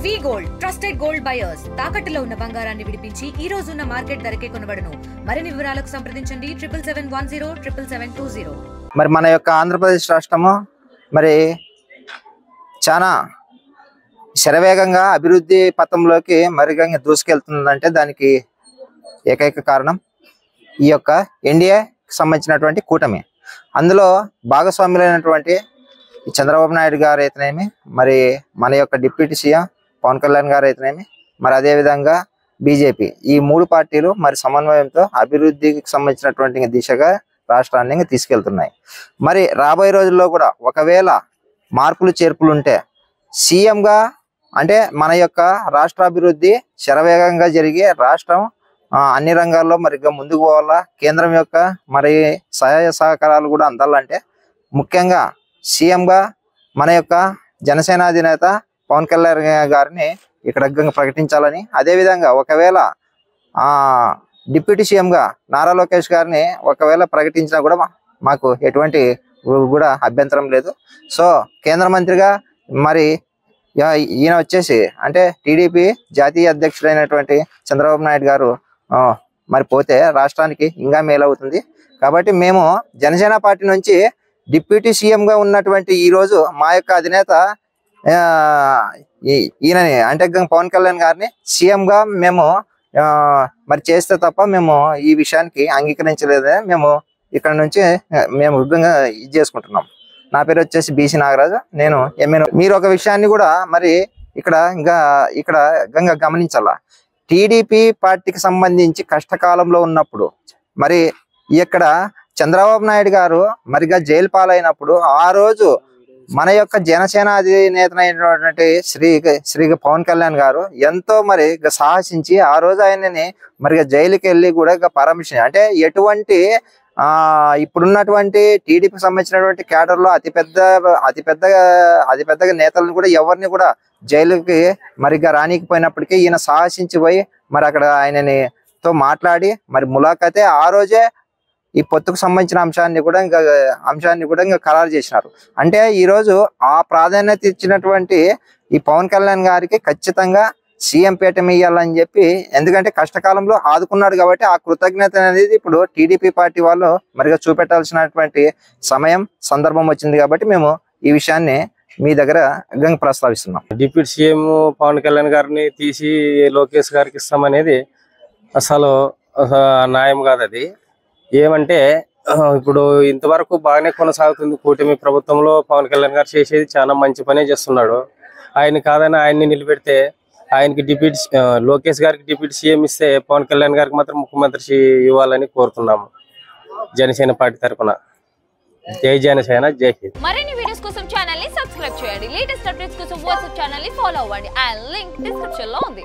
వి gold trusted gold buyers తాకట్టులో ఉన్న బంగారాన్ని విడిపించి ఈ రోజు ఉన్న మార్కెట్ ధరకే కొనబడును. మరిన్ని వివరాలకు సంప్రదించండి 77107720. మరి మన యొక్క ఆంధ్రప్రదేశ్ రాష్ట్రము మరి చాలా శరవేగంగా అభివృద్ధి పథంలోకి మరిగా దూసుకెళ్తుందంటే దానికి ఏకైక కారణం ఈ యొక్క ఎన్డీఏకి సంబంధించినటువంటి కూటమి. అందులో భాగస్వాములైనటువంటి చంద్రబాబు నాయుడు గారు అయితేనేమి, మరి మన యొక్క డిప్యూటీ సీఎం పవన్ కళ్యాణ్ గారు అయితేనేమి, మరి అదేవిధంగా బీజేపీ, ఈ మూడు పార్టీలు మరి సమన్వయంతో అభివృద్ధికి సంబంధించినటువంటి దిశగా రాష్ట్రాన్ని తీసుకెళ్తున్నాయి. మరి రాబోయే రోజుల్లో కూడా ఒకవేళ మార్పులు చేర్పులు ఉంటే సీఎంగా అంటే మన యొక్క రాష్ట్రాభివృద్ధి శరవేగంగా జరిగి రాష్ట్రం అన్ని రంగాల్లో మరిగా ముందుకు పోవాలా, కేంద్రం యొక్క మరి సహాయ సహకారాలు కూడా అందాలంటే ముఖ్యంగా సీఎంగా మన యొక్క జనసేన అధినేత పవన్ కళ్యాణ్ గారిని ఇక్కడ ప్రకటించాలని, అదేవిధంగా ఒకవేళ డిప్యూటీ సీఎంగా నారా లోకేష్ గారిని ఒకవేళ ప్రకటించినా కూడా మాకు ఎటువంటి కూడా అభ్యంతరం లేదు. సో కేంద్ర మంత్రిగా మరి ఈయన వచ్చేసి అంటే టీడీపీ జాతీయ అధ్యక్షుడైనటువంటి చంద్రబాబు నాయుడు గారు మరి పోతే రాష్ట్రానికి ఇంకా మేలవుతుంది. కాబట్టి మేము జనసేన పార్టీ నుంచి డిప్యూటీ సీఎంగా ఉన్నటువంటి ఈరోజు మా యొక్క అధినేత ఈయనని అంటే పవన్ కళ్యాణ్ గారిని సీఎంగా మేము మరి చేస్తే తప్ప మేము ఈ విషయానికి అంగీకరించలేదని మేము ఇక్కడ నుంచి మేము ఇది చేసుకుంటున్నాం. నా పేరు వచ్చేసి బీసీ నాగరాజు, నేను ఎంఏ. మీరు ఒక విషయాన్ని కూడా మరి ఇక్కడ గమనించాలా, టీడీపీ పార్టీకి సంబంధించి కష్టకాలంలో ఉన్నప్పుడు మరి ఇక్కడ చంద్రబాబు నాయుడు గారు మరిగా జైలు పాలైనప్పుడు ఆ రోజు మన యొక్క జనసేన అధినేతనైనటువంటి శ్రీ పవన్ కళ్యాణ్ గారు ఎంతో మరి సాహసించి ఆ రోజు ఆయనని మరిగా జైలుకి వెళ్ళి కూడా పర్మిషన్ అంటే ఎటువంటి ఇప్పుడున్నటువంటి టీడీపీకి సంబంధించినటువంటి క్యాడర్లో అతిపెద్దగా నేతలను కూడా ఎవరిని కూడా జైలుకి మరిగా రానికపోయినప్పటికీ ఈయన సాహసించి పోయి మరి అక్కడ ఆయనని తో మాట్లాడి మరి ములాఖతే ఆ రోజే ఈ పొత్తుకు సంబంధించిన అంశాన్ని కూడా ఖరారు చేసినారు. అంటే ఈరోజు ఆ ప్రాధాన్యత ఇచ్చినటువంటి ఈ పవన్ కళ్యాణ్ గారికి ఖచ్చితంగా సీఎం పీఠం ఇయ్యాలని చెప్పి, ఎందుకంటే కష్టకాలంలో ఆదుకున్నాడు కాబట్టి ఆ కృతజ్ఞత అనేది ఇప్పుడు టీడీపీ పార్టీ వాళ్ళు మరిగా చూపెట్టాల్సినటువంటి సందర్భం వచ్చింది. కాబట్టి మేము ఈ విషయాన్ని మీ దగ్గర ప్రస్తావిస్తున్నాం. డిప్యూటీ సీఎం పవన్ కళ్యాణ్ గారిని తీసి లోకేష్ గారికి ఇస్తామనేది అసలు న్యాయం కాదు. అది ఏమంటే ఇప్పుడు ఇంతవరకు బాగానే కొనసాగుతుంది కూటమి ప్రభుత్వంలో. పవన్ కళ్యాణ్ గారు చేసేది చాలా మంచి పనే చేస్తున్నాడు. ఆయన కాదని ఆయన్ని నిలబెడితే ఆయనకి లోకేష్ గారికి డిప్యూటీ సీఎం ఇస్తే పవన్ కళ్యాణ్ గారికి మాత్రం ముఖ్యమంత్రి ఇవ్వాలని కోరుతున్నాము జనసేన పార్టీ తరఫున. జై జనసేన, జై హింద్. మరిన్ని వీడియోస్ కోసం ఛానల్ ని సబ్స్క్రైబ్ చేయండి. లేటెస్ట్ అప్డేట్స్ కోసం వాట్సాప్ ఛానల్ ని ఫాలో అవ్వండి. ఆ లింక్ డిస్క్రిప్షన్ లో ఉంది.